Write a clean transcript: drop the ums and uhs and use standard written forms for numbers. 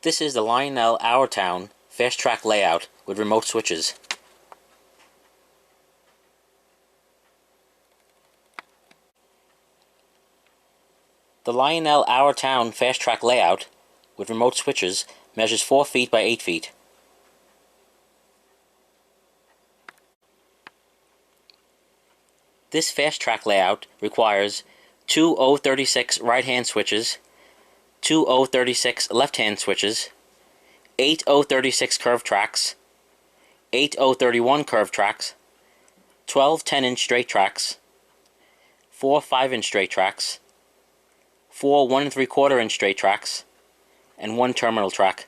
This is the Lionel Fastrack layout with remote switches. The Lionel Fastrack layout with remote switches measures 4 feet by 8 feet. This Fastrack layout requires 2 036 right-hand switches, 2 036 left-hand switches, 8 036 curved tracks, 8 031 curved tracks, 12 10-inch straight tracks, 4 5-inch straight tracks, 4 1 3/4 inch straight tracks, and 1 terminal track.